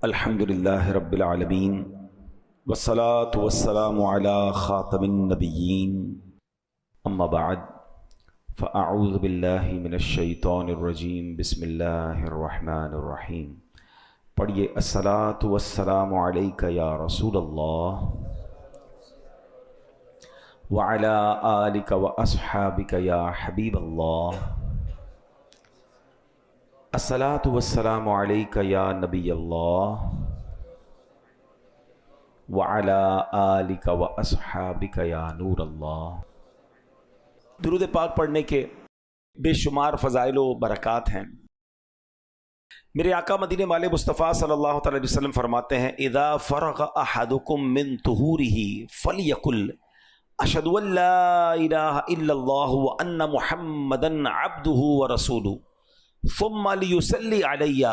الحمدللہ رب العالمین والصلاة والسلام علی خاتم النبیین اما بعد فاعوذ باللہ من الشیطان الرجیم بسم اللہ الرحمن الرحیم۔ پڑھیے الصلاة والسلام علیک یا رسول اللہ وعلی آلک واصحابک یا حبیب اللہ۔ الصلاة والسلام علیک یا نبی اللہ وعلی آلک واصحابک یا نور اللہ۔ درود پاک پڑھنے کے بے شمار فضائل و برکات ہیں۔ میرے آقا مدینے والے مصطفیٰ صلی اللہ تعالی علیہ وسلم فرماتے ہیں اذا فرغ احدکم من طہورہ فلیقل اشہد ان لا الہ الا اللہ وان محمدا عبدہ ورسولہ ثم لیصلی علی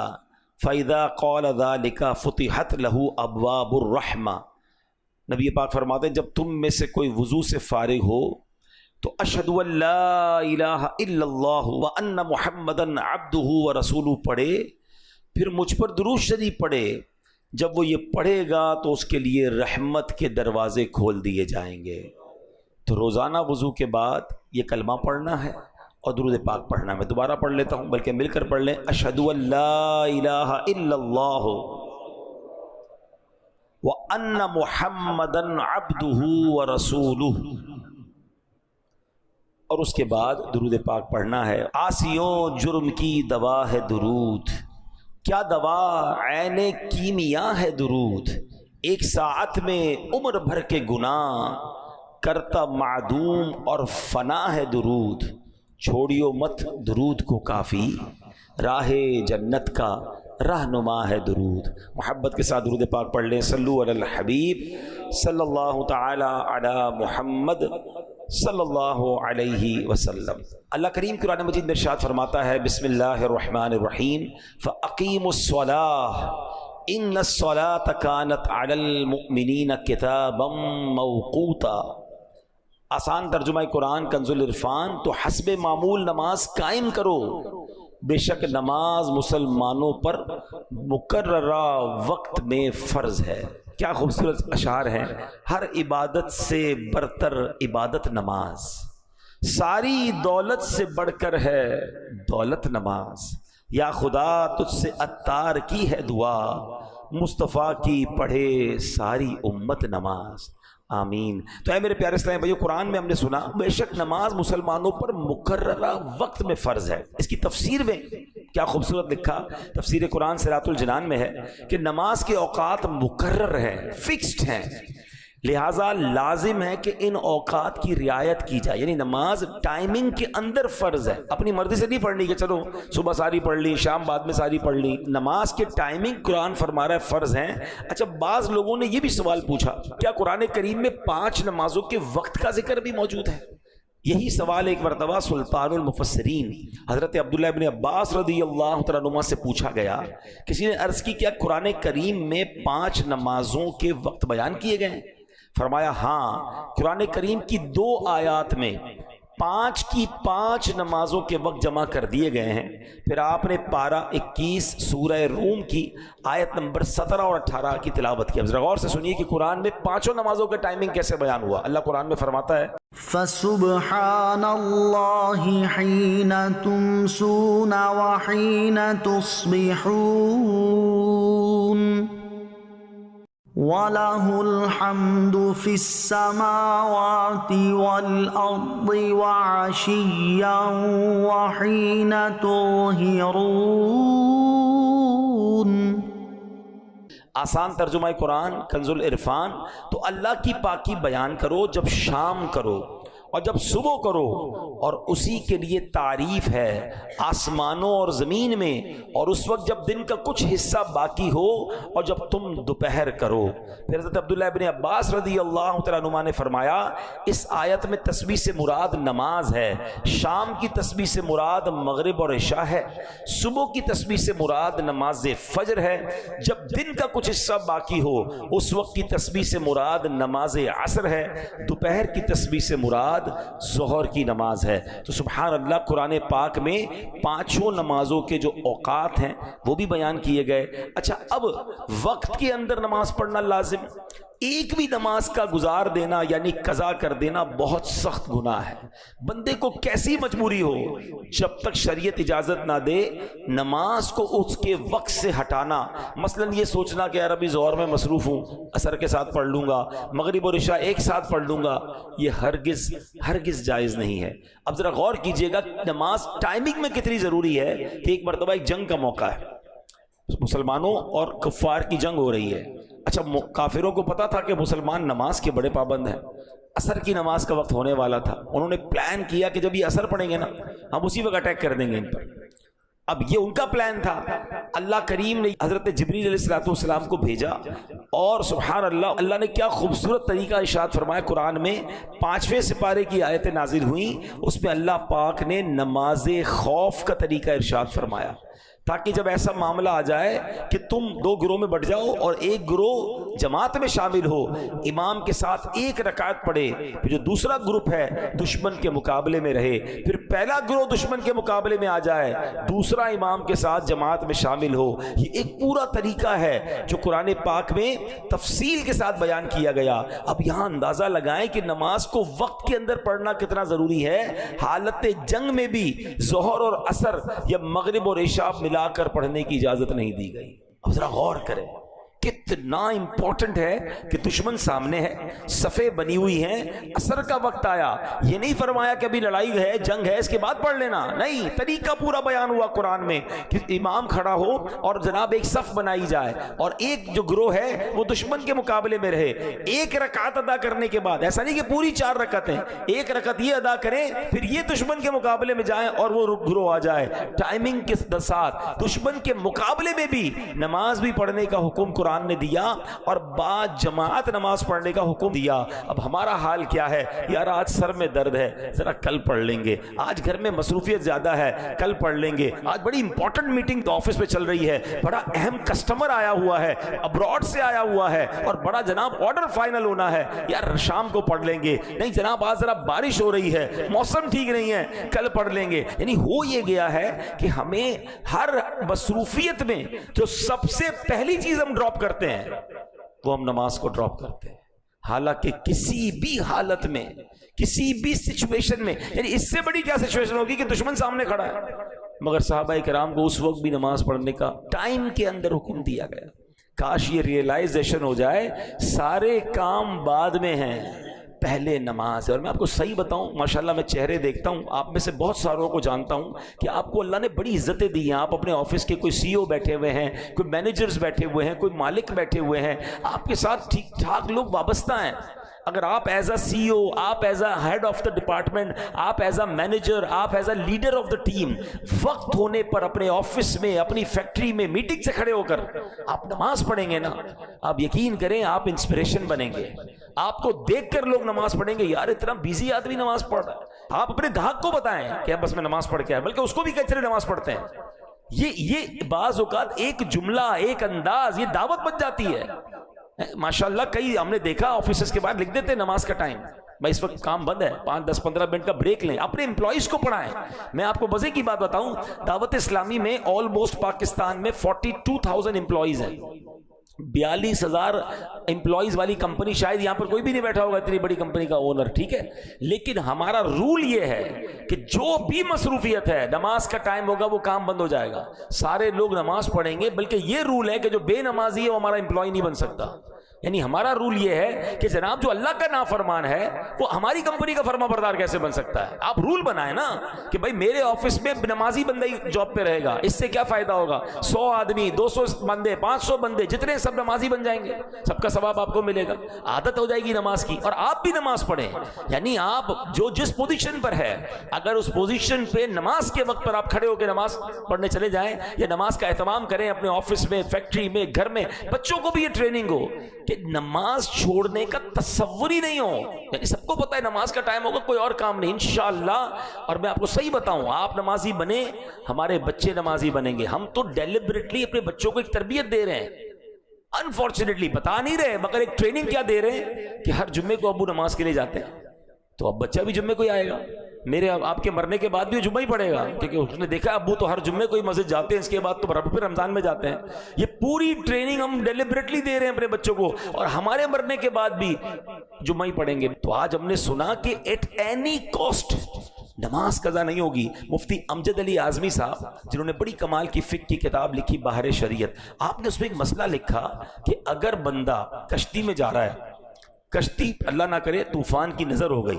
فاذا قال ذلک فتحت لہ ابواب الرحمہ۔ نبی پاک فرماتے ہیں جب تم میں سے کوئی وضو سے فارغ ہو تو اشہد ان لا الہ الا اللہ وان محمدا عبدہ ورسولہ پڑھے، پھر مجھ پر درود شریف پڑھے۔ جب وہ یہ پڑھے گا تو اس کے لیے رحمت کے دروازے کھول دیے جائیں گے۔ تو روزانہ وضو کے بعد یہ کلمہ پڑھنا ہے اور درود پاک پڑھنا ہے۔ میں دوبارہ پڑھ لیتا ہوں بلکہ مل کر پڑھ لیں۔ اشہد ان لا الہ الا اللہ وان محمدا عبدہ ورسولہ، اور اس کے بعد درود پاک پڑھنا ہے۔ عاصیوں جرم کی دوا ہے درود، کیا دوا عین کیمیا ہے درود، ایک ساعت میں عمر بھر کے گناہ کرتا معدوم اور فنا ہے درود، چھوڑیو مت درود کو کافی، راہ جنت کا رہنما ہے درود۔ محبت کے ساتھ درود پاک پڑھ لیں۔ صلو علی الحبیب صلی اللہ تعالی علی محمد صلی اللہ علیہ وسلم۔ اللہ کریم قرآن مجید میں ارشاد فرماتا ہے بسم اللہ الرحمن الرحیم فَأَقِيمُوا الصَّلَاةَ إِنَّ الصَّلَاةَ كَانَتْ عَلَى الْمُؤْمِنِينَ كِتَابًا مَوْقُوتًا۔ آسان ترجمہ قرآن کنز العرفان، تو حسب معمول نماز قائم کرو، بے شک نماز مسلمانوں پر مقررہ وقت میں فرض ہے۔ کیا خوبصورت اشعار ہیں۔ ہر عبادت سے برتر عبادت نماز، ساری دولت سے بڑھ کر ہے دولت نماز، یا خدا تجھ سے عطار کی ہے دعا، مصطفیٰ کی پڑھے ساری امت نماز، آمین۔ تو اے میرے پیارے اسلامی بھائیو، قرآن میں ہم نے سنا بے شک نماز مسلمانوں پر مقررہ وقت میں فرض ہے۔ اس کی تفسیر میں کیا خوبصورت لکھا، تفسیر قرآن صراط الجنان میں ہے کہ نماز کے اوقات مقرر ہیں، فکسڈ ہیں، لہٰذا لازم ہے کہ ان اوقات کی رعایت کی جائے، یعنی نماز ٹائمنگ کے اندر فرض ہے، اپنی مرضی سے نہیں پڑھنی کہ چلو صبح ساری پڑھ لی شام بعد میں ساری پڑھ لی۔ نماز کے ٹائمنگ قرآن فرما رہا ہے فرض ہیں۔ اچھا، بعض لوگوں نے یہ بھی سوال پوچھا کیا قرآن کریم میں 5 نمازوں کے وقت کا ذکر بھی موجود ہے؟ یہی سوال ایک مرتبہ سلطان المفسرین حضرت عبداللہ ابن عباس رضی اللہ تعالیٰ عنہما سے پوچھا گیا۔ کسی نے عرض کی کیا قرآن کریم میں 5 نمازوں کے وقت بیان کیے گئے ہیں؟ فرمایا ہاں، قرآن کریم کی 2 آیات میں 5 کی 5 نمازوں کے وقت جمع کر دیے گئے ہیں۔ پھر آپ نے پارہ 21 سورہ روم کی آیت نمبر 17 اور 18 کی تلاوت کی۔ اب ذرا غور سے سنیے کہ قرآن میں 5 نمازوں کا ٹائمنگ کیسے بیان ہوا۔ اللہ قرآن میں فرماتا ہے فَسُبْحَانَ اللَّهِ حِينَ تُمْسُونَ وَحِينَ تُصْبِحُونَ وَلَهُ الْحَمْدُ فِي السَّمَاوَاتِ وَالْأَرْضِ وَعَشِيًّا وَحِينَ تُظْهِرُونَ۔ آسان ترجمہ قرآن کنز العرفان، تو اللہ کی پاکی بیان کرو جب شام کرو اور جب صبح کرو، اور اسی کے لیے تعریف ہے آسمانوں اور زمین میں، اور اس وقت جب دن کا کچھ حصہ باقی ہو اور جب تم دوپہر کرو۔ پھر حضرت عبداللہ ابن عباس رضی اللہ تعالیٰ عنہما نے فرمایا اس آیت میں تسبیح سے مراد نماز ہے، شام کی تسبیح سے مراد مغرب اور عشاء ہے، صبح کی تسبیح سے مراد نماز فجر ہے، جب دن کا کچھ حصہ باقی ہو اس وقت کی تسبیح سے مراد نماز عصر ہے، دوپہر کی تسبیح سے مراد بعد ظہر کی نماز ہے۔ تو سبحان اللہ، قرآن پاک میں پانچوں نمازوں کے جو اوقات ہیں وہ بھی بیان کیے گئے۔ اچھا، اب وقت کے اندر نماز پڑھنا لازم، ایک بھی نماز کا گزار دینا یعنی قضا کر دینا بہت سخت گناہ ہے۔ بندے کو کیسی مجبوری ہو، جب تک شریعت اجازت نہ دے نماز کو اس کے وقت سے ہٹانا، مثلا یہ سوچنا کہ یار ابھی ظہر میں مصروف ہوں، عصر کے ساتھ پڑھ لوں گا، مغرب اور عشاء ایک ساتھ پڑھ لوں گا، یہ ہرگز جائز نہیں ہے۔ اب ذرا غور کیجئے گا نماز ٹائمنگ میں کتنی ضروری ہے کہ ایک مرتبہ ایک جنگ کا موقع ہے، مسلمانوں اور کفار کی جنگ ہو رہی ہے۔ اچھا، کافروں کو پتا تھا کہ مسلمان نماز کے بڑے پابند ہیں، عصر کی نماز کا وقت ہونے والا تھا، انہوں نے پلان کیا کہ جب یہ عصر پڑھیں گے نا ہم اسی وقت اٹیک کر دیں گے ان پر۔ اب یہ ان کا پلان تھا، اللہ کریم نے حضرت جبریل علیہ السلام کو بھیجا، اور سبحان اللہ، اللہ نے کیا خوبصورت طریقہ ارشاد فرمایا قرآن میں، 5ویں سپارے کی آیتیں نازل ہوئیں، اس میں اللہ پاک نے نماز خوف کا طریقہ ارشاد فرمایا، تاکہ جب ایسا معاملہ آ جائے کہ تم 2 گروہ میں بٹ جاؤ اور ایک گروہ جماعت میں شامل ہو، امام کے ساتھ 1 رکعت پڑھے، پھر جو دوسرا گروپ ہے دشمن کے مقابلے میں رہے، پھر پہلا گروہ دشمن کے مقابلے میں آ جائے، دوسرا امام کے ساتھ جماعت میں شامل ہو۔ یہ ایک پورا طریقہ ہے جو قرآن پاک میں تفصیل کے ساتھ بیان کیا گیا۔ اب یہاں اندازہ لگائیں کہ نماز کو وقت کے اندر پڑھنا کتنا ضروری ہے۔ حالت جنگ میں بھی ظہر اور عصر یا مغرب اور عشاء ملا کر پڑھنے کی اجازت نہیں دی گئی۔ اب ذرا غور کریں کتنا امپورٹنٹ ہے کہ دشمن سامنے ہے، صفیں بنی ہوئی ہیں، عصر کا وقت آیا، یہ نہیں فرمایا کہ ابھی لڑائی ہے، جنگ ہے، اس کے بعد پڑھ لینا، نہیں، طریقہ پورا بیان ہوا قرآن میں کہ امام کھڑا ہو اور جناب ایک صف بنائی جائے، اور ایک جو گروہ ہے وہ دشمن کے مقابلے میں رہے، 1 رکعت ادا کرنے کے بعد، ایسا نہیں کہ پوری 4 رکعتیں، 1 رکعت یہ ادا کریں پھر یہ دشمن کے مقابلے میں جائیں اور وہ گروہ آ جائے، ٹائمنگ کے ساتھ دشمن کے مقابلے میں بھی نماز بھی پڑھنے کا حکم قرآن نے دیا، اور بعد جماعت نماز پڑھنے کا حکم دیا۔ اب ہمارا حال کیا ہے، یار آج سر میں درد ہے، ذرا کل پڑھ لیں گے، آج گھر میں مصروفیت زیادہ ہے، کل پڑھ لیں گے، آج بڑی امپورٹنٹ میٹنگ آفس میں چل رہی ہے، بڑا اہم کسٹمر آیا ہوا ہے، ابراڈ سے آیا ہوا ہے، اور بڑا جناب آرڈر فائنل ہونا ہے، یار شام کو پڑھ لیں گے، نہیں جناب آج ذرا بارش ہو رہی ہے، موسم ٹھیک نہیں ہے، کل پڑھ لیں گے۔ یعنی ہو یہ گیا ہے کہ ہمیں ہر مصروفیت میں جو سب سے پہلی چیز ہم ڈراپ کرتے ہیں وہ ہم نماز کو ڈراپ کرتے ہیں، حالانکہ کسی بھی حالت میں، کسی بھی سچویشن میں، یعنی اس سے بڑی کیا سچویشن ہوگی کہ دشمن سامنے کھڑا ہے، مگر صحابہ کرام کو اس وقت بھی نماز پڑھنے کا ٹائم کے اندر حکم دیا گیا۔ کاش یہ ریئلائزیشن ہو جائے سارے کام بعد میں ہیں، پہلے نماز ہے۔ اور میں آپ کو صحیح بتاؤں، ماشاءاللہ میں چہرے دیکھتا ہوں، آپ میں سے بہت ساروں کو جانتا ہوں کہ آپ کو اللہ نے بڑی عزتیں دی ہیں، آپ اپنے آفس کے کوئی سی او بیٹھے ہوئے ہیں، کوئی مینیجرز بیٹھے ہوئے ہیں، کوئی مالک بیٹھے ہوئے ہیں، آپ کے ساتھ ٹھیک ٹھاک لوگ وابستہ ہیں۔ اگر آپ ایز اے سی او، آپ as a head of the department, آپ ایز اے مینیجر، آپ as a leader of the team, وقت ہونے پر اپنے آفس میں، اپنی فیکٹری میں میٹنگ سے کھڑے ہو کر آپ نماز پڑھیں گے نا، آپ یقین کریں آپ انسپریشن بنیں گے، آپ کو دیکھ کر لوگ نماز پڑھیں گے، یار اتنا بیزی آدمی نماز پڑھ رہا ہے۔ آپ اپنے گاہک کو بتائیں کہ بس میں نماز پڑھ کے آیا، بلکہ اس کو بھی کچرے نماز پڑھتے ہیں۔ یہ بعض اوقات ایک جملہ، ایک انداز، یہ دعوت بن جاتی ہے۔ ماشاءاللہ کئی ہم نے دیکھا آفیسز کے بعد لکھ دیتے نماز کا ٹائم، بھائی اس وقت کام بند ہے، 5-10-15 منٹ کا بریک لیں، اپنے امپلائیز کو پڑھائیں۔ میں آپ کو مزے کی بات بتاؤں، دعوت اسلامی میں آلموسٹ پاکستان میں 42,000 امپلائیز ہیں، 42,000 امپلائیز والی کمپنی، شاید یہاں پر کوئی بھی نہیں بیٹھا ہوگا اتنی بڑی کمپنی کا اونر، ٹھیک ہے، لیکن ہمارا رول یہ ہے کہ جو بھی مصروفیت ہے نماز کا ٹائم ہوگا وہ کام بند ہو جائے گا، سارے لوگ نماز پڑھیں گے، بلکہ یہ رول ہے کہ جو بے نمازی ہے وہ ہمارا امپلائی نہیں بن سکتا۔ یعنی ہمارا رول یہ ہے کہ جناب جو اللہ کا نافرمان ہے وہ ہماری کمپنی کا فرما بردار کیسے بن سکتا ہے؟ آپ رول بنائیں نا کہ بھائی میرے آفس میں نمازی بندہ ہی جاب پہ رہے گا، اس سے کیا فائدہ ہوگا؟ 100 آدمی، 200 بندے، 500 بندے، جتنے سب نمازی بن جائیں گے، سب کا ثواب آپ کو ملے گا، عادت ہو جائے گی نماز کی، اور آپ بھی نماز پڑھیں۔ یعنی آپ جو جس پوزیشن پر ہے، اگر اس پوزیشن پہ نماز کے وقت پر آپ کھڑے ہو کے نماز پڑھنے چلے جائیں یا نماز کا اہتمام کریں اپنے آفس میں، فیکٹری میں، گھر میں، بچوں کو بھی یہ ٹریننگ ہو کہ نماز چھوڑنے کا تصور ہی نہیں ہو۔ یعنی سب کو پتا ہے نماز کا ٹائم ہوگا، کوئی اور کام نہیں، انشاءاللہ۔ اور میں آپ کو صحیح بتاؤں، آپ نمازی بنیں، ہمارے بچے نمازی بنیں گے۔ ہم تو ڈیلیبریٹلی اپنے بچوں کو ایک تربیت دے رہے ہیں، انفارچونیٹلی بتا نہیں رہے، مگر ایک ٹریننگ کیا دے رہے ہیں کہ ہر جمعے کو ابو نماز کے لیے جاتے ہیں، تو اب بچہ بھی جمعے کو ہی آئے گا، میرے آپ کے مرنے کے بعد بھی جمعہ ہی پڑے گا، کیونکہ اس نے دیکھا ابو تو ہر جمعے کو ہی مسجد جاتے ہیں، اس کے بعد تو پھر رمضان میں جاتے ہیں۔ یہ پوری ٹریننگ ہم ڈیلیبریٹلی دے رہے ہیں اپنے بچوں کو، اور ہمارے مرنے کے بعد بھی جمعہ ہی پڑھیں گے۔ تو آج ہم نے سنا کہ ایٹ اینی کاسٹ نماز قضا نہیں ہوگی۔ مفتی امجد علی اعظمی صاحب جنہوں نے بڑی کمال کی فقہ کی کتاب لکھی بحر شریعت، آپ نے اس میں ایک مسئلہ لکھا کہ اگر بندہ کشتی میں جا رہا ہے، کشتی اللہ نہ کرے طوفان کی نظر ہو گئی،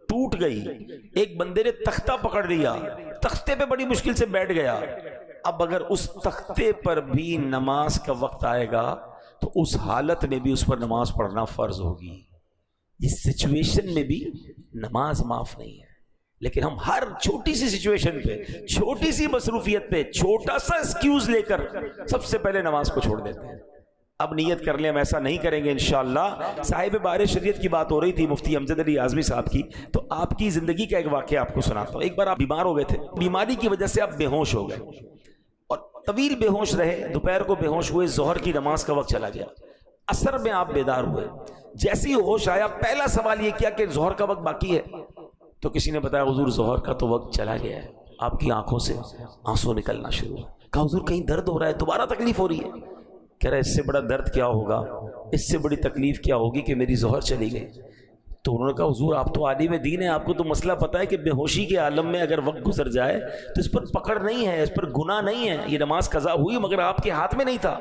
ٹوٹ گئی، ایک بندے نے تختہ پکڑ لیا، تختے پہ بڑی مشکل سے بیٹھ گیا، اب اگر اس تختے پر بھی نماز کا وقت آئے گا تو اس حالت میں بھی اس پر نماز پڑھنا فرض ہوگی۔ اس سچویشن میں بھی نماز معاف نہیں ہے، لیکن ہم ہر چھوٹی سی سچویشن پہ، چھوٹی سی مصروفیت پہ چھوٹا سا ایکسکیوز لے کر سب سے پہلے نماز کو چھوڑ دیتے ہیں۔ اب نیت کر لیں ہم ایسا نہیں کریں گے انشاءاللہ۔ صاحب بحر شریعت کی بات ہو رہی تھی مفتی امجد علی اعظمی صاحب کی، تو آپ کی زندگی کا ایک واقعہ آپ کو سناتا ہوں۔ ایک بار آپ بیمار ہو گئے تھے، بیماری کی وجہ سے آپ بے ہوش ہو گئے اور طویل بے ہوش رہے، دوپہر کو بے ہوش ہوئے، ظہر کی نماز کا وقت چلا گیا، عصر میں آپ بیدار ہوئے، جیسے ہی ہوش آیا پہلا سوال یہ کیا کہ ظہر کا وقت باقی ہے؟ تو کسی نے بتایا حضور ظہر کا تو وقت چلا گیا ہے۔ آپ کی آنکھوں سے آنسو نکلنا شروع ہوا، کہا حضور کہیں درد ہو رہا ہے، دوبارہ تکلیف ہو رہی ہے؟ کہہ رہا ہے اس سے بڑا درد کیا ہوگا، اس سے بڑی تکلیف کیا ہوگی کہ میری ظہر چلی گئی۔ تو انہوں نے کہا حضور آپ تو عالم دین ہیں، آپ کو تو مسئلہ پتہ ہے کہ بے ہوشی کے عالم میں اگر وقت گزر جائے تو اس پر پکڑ نہیں ہے، اس پر گناہ نہیں ہے، یہ نماز قضا ہوئی مگر آپ کے ہاتھ میں نہیں تھا۔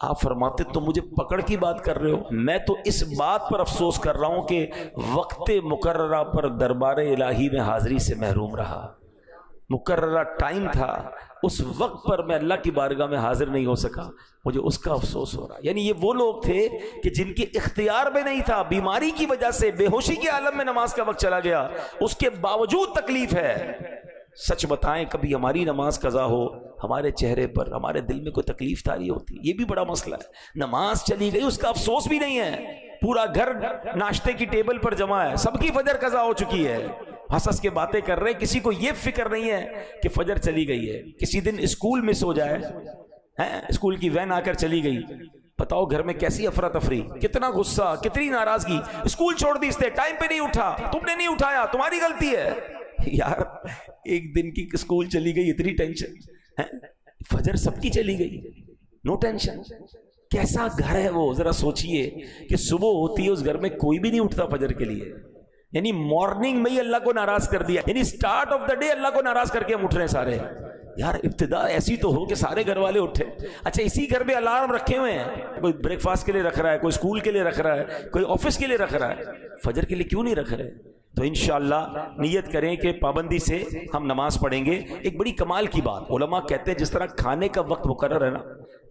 آپ فرماتے تو مجھے پکڑ کی بات کر رہے ہو، میں تو اس بات پر افسوس کر رہا ہوں کہ وقت مقررہ پر دربار الہی میں حاضری سے محروم رہا۔ مقررہ ٹائم تھا، اس وقت پر میں اللہ کی بارگاہ میں حاضر نہیں ہو سکا، مجھے اس کا افسوس ہو رہا۔ یعنی یہ وہ لوگ تھے کہ جن کے اختیار میں نہیں تھا، بیماری کی وجہ سے بے ہوشی کے عالم میں نماز کا وقت چلا گیا، اس کے باوجود تکلیف ہے۔ سچ بتائیں کبھی ہماری نماز قضا ہو، ہمارے چہرے پر، ہمارے دل میں کوئی تکلیف طاری ہوتی؟ یہ بھی بڑا مسئلہ ہے۔ نماز چلی گئی اس کا افسوس بھی نہیں ہے، پورا گھر ناشتے کی ٹیبل پر جمع ہے، سب کی فجر قضا ہو چکی ہے، ہنس ہنس کے باتیں کر رہے ہیں، کسی کو یہ فکر نہیں ہے کہ فجر چلی گئی ہے۔ کسی دن اسکول مس ہو جائے، اسکول کی وین آ کر چلی گئی، بتاؤ گھر میں کیسی افراتفری، کتنا غصہ، کتنی ناراضگی، اسکول چھوڑ دی اس نے، ٹائم پہ نہیں اٹھا، تم نے نہیں اٹھایا، تمہاری غلطی ہے۔ یار ایک دن کی اسکول چلی گئی، اتنی ٹینشن، فجر سب کی چلی گئی، نو ٹینشن۔ کیسا گھر ہے وہ، ذرا سوچئے کہ صبح ہوتی ہے اس گھر میں کوئی بھی نہیں اٹھتا فجر کے لیے، یعنی مارننگ میں ہی اللہ کو ناراض کر دیا، یعنی سٹارٹ آف دا ڈے اللہ کو ناراض کر کے ہم اٹھ رہے ہیں سارے۔ یار ابتدا ایسی تو ہو کہ سارے گھر والے اٹھے۔ اچھا اسی گھر میں الارم رکھے ہوئے ہیں، کوئی بریک فاسٹ کے لیے رکھ رہا ہے، کوئی اسکول کے لیے رکھ رہا ہے، کوئی آفس کے لیے رکھ رہا ہے، فجر کے لیے کیوں نہیں رکھ رہے؟ تو انشاءاللہ نیت کریں کہ پابندی سے ہم نماز پڑھیں گے۔ ایک بڑی کمال کی بات، علماء کہتے ہیں جس طرح کھانے کا وقت مقرر ہے نا،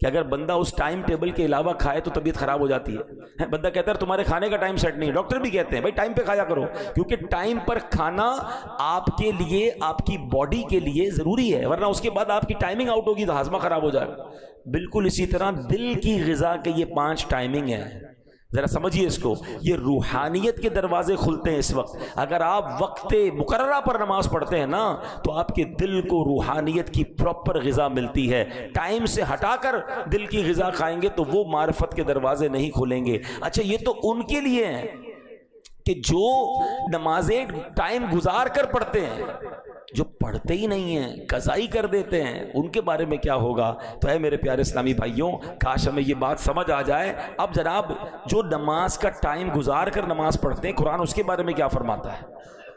کہ اگر بندہ اس ٹائم ٹیبل کے علاوہ کھائے تو طبیعت خراب ہو جاتی ہے۔ بندہ کہتا ہے تمہارے کھانے کا ٹائم سیٹ نہیں، ڈاکٹر بھی کہتے ہیں بھائی ٹائم پہ کھایا کرو، کیونکہ ٹائم پر کھانا آپ کے لیے، آپ کی باڈی کے لیے ضروری ہے، ورنہ اس کے بعد آپ کی ٹائمنگ آؤٹ ہوگی تو ہاضمہ خراب ہو جائے گا۔ بالکل اسی طرح دل کی غذا کے یہ 5 ٹائمنگ ہیں، ذرا سمجھیے اس کو، یہ روحانیت کے دروازے کھلتے ہیں اس وقت۔ اگر آپ وقت مقررہ پر نماز پڑھتے ہیں نا تو آپ کے دل کو روحانیت کی پراپر غذا ملتی ہے۔ ٹائم سے ہٹا کر دل کی غذا کھائیں گے تو وہ معرفت کے دروازے نہیں کھلیں گے۔ اچھا یہ تو ان کے لیے ہیں کہ جو نمازیں ٹائم گزار کر پڑھتے ہیں، جو پڑھتے ہی نہیں ہیں، قضا ہی کر دیتے ہیں، ان کے بارے میں کیا ہوگا؟ تو اے میرے پیارے اسلامی بھائیوں، کاش ہمیں یہ بات سمجھ آ جائے۔ اب جناب جو نماز کا ٹائم گزار کر نماز پڑھتے ہیں، قرآن اس کے بارے میں کیا فرماتا ہے؟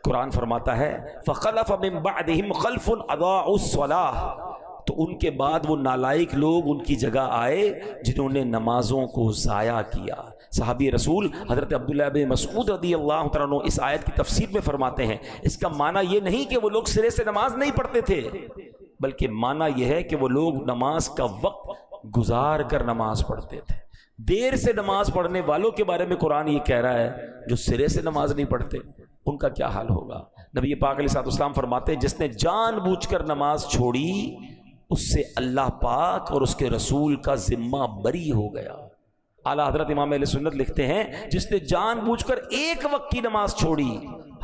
قرآن فرماتا ہے فَخَلَفَ مِن بَعْدِهِمْ خَلْفٌ أَضَاعُوا الصَّلَاةَ، تو ان کے بعد وہ نالائق لوگ ان کی جگہ آئے جنہوں نے نمازوں کو ضائع کیا۔ صحابی رسول حضرت عبداللہ بن مسعود رضی اللہ تعالیٰ عنہ اس آیت کی تفسیر میں فرماتے ہیں اس کا معنی یہ نہیں کہ وہ لوگ سرے سے نماز نہیں پڑھتے تھے، بلکہ معنی یہ ہے کہ وہ لوگ نماز کا وقت گزار کر نماز پڑھتے تھے۔ دیر سے نماز پڑھنے والوں کے بارے میں قرآن یہ کہہ رہا ہے جو سرے سے نماز نہیں پڑھتے ان کا کیا حال ہوگا۔ نبی پاک علیہ السلام فرماتے ہیں جس نے جان بوجھ کر نماز چھوڑی اس سے اللہ پاک اور اس کے رسول کا ذمہ بری ہو گیا۔ اعلیٰ حضرت امام اہل سنت لکھتے ہیں جس نے جان بوجھ کر ایک وقت کی نماز چھوڑی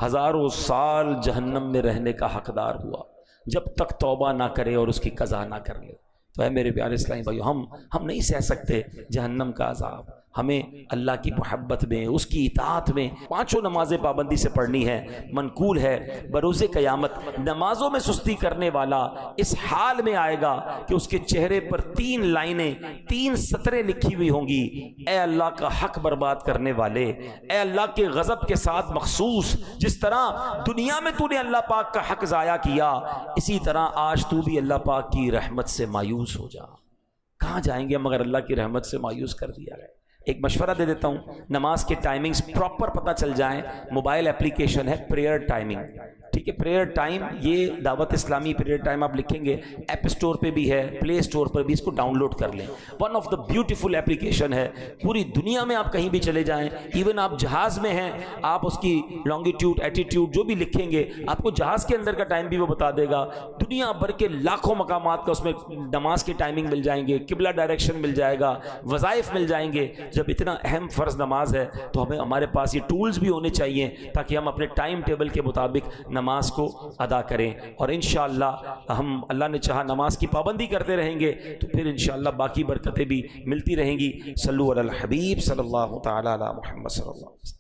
ہزاروں سال جہنم میں رہنے کا حقدار ہوا جب تک توبہ نہ کرے اور اس کی قضا نہ کر لے۔ تو اے میرے پیارے اسلامی بھائیو، ہم نہیں سہ سکتے جہنم کا عذاب، ہمیں اللہ کی محبت میں، اس کی اطاعت میں پانچوں نمازیں پابندی سے پڑھنی ہے۔ منقول ہے بروز قیامت نمازوں میں سستی کرنے والا اس حال میں آئے گا کہ اس کے چہرے پر 3 لائنیں، 3 سطریں لکھی ہوئی ہوں گی، اے اللہ کا حق برباد کرنے والے، اے اللہ کے غضب کے ساتھ مخصوص، جس طرح دنیا میں تو نے اللہ پاک کا حق ضائع کیا، اسی طرح آج تو بھی اللہ پاک کی رحمت سے مایوس ہو جا۔ کہاں جائیں گے مگر اللہ کی رحمت سے مایوس کر دیا گیا۔ ایک مشورہ دے دیتا ہوں، نماز کے ٹائمنگز پراپر پتہ چل جائیں۔ موبائل اپلیکیشن ہے پریئر ٹائمنگ، ٹھیک ہے، پریئر ٹائم، یہ دعوت اسلامی پریئر ٹائم آپ لکھیں گے، ایپ اسٹور پہ بھی ہے، پلے اسٹور پر بھی، اس کو ڈاؤن لوڈ کر لیں۔ One of the beautiful application ہے، پوری دنیا میں آپ کہیں بھی چلے جائیں، ایون آپ جہاز میں ہیں، آپ اس کی لانگیٹیوڈ ایٹیٹیوڈ جو بھی لکھیں گے، آپ کو جہاز کے اندر کا ٹائم بھی وہ بتا دے گا۔ دنیا بھر کے لاکھوں مقامات کا اس میں نماز کے ٹائمنگ مل جائیں گے، قبلہ ڈائریکشن مل جائے گا، وظائف مل جائیں گے۔ جب اتنا اہم فرض نماز ہے تو ہمیں ہمارے پاس یہ ٹولز بھی ہونے چاہیے تاکہ ہم اپنے ٹائم ٹیبل کے مطابق نماز کو ادا کریں، اور انشاءاللہ ہم اللہ نے چاہا نماز کی پابندی کرتے رہیں گے تو پھر انشاءاللہ باقی برکتیں بھی ملتی رہیں گی۔ صلو علی الحبیب صلی اللہ تعالی علی محمد صلی اللہ علیہ وسلم۔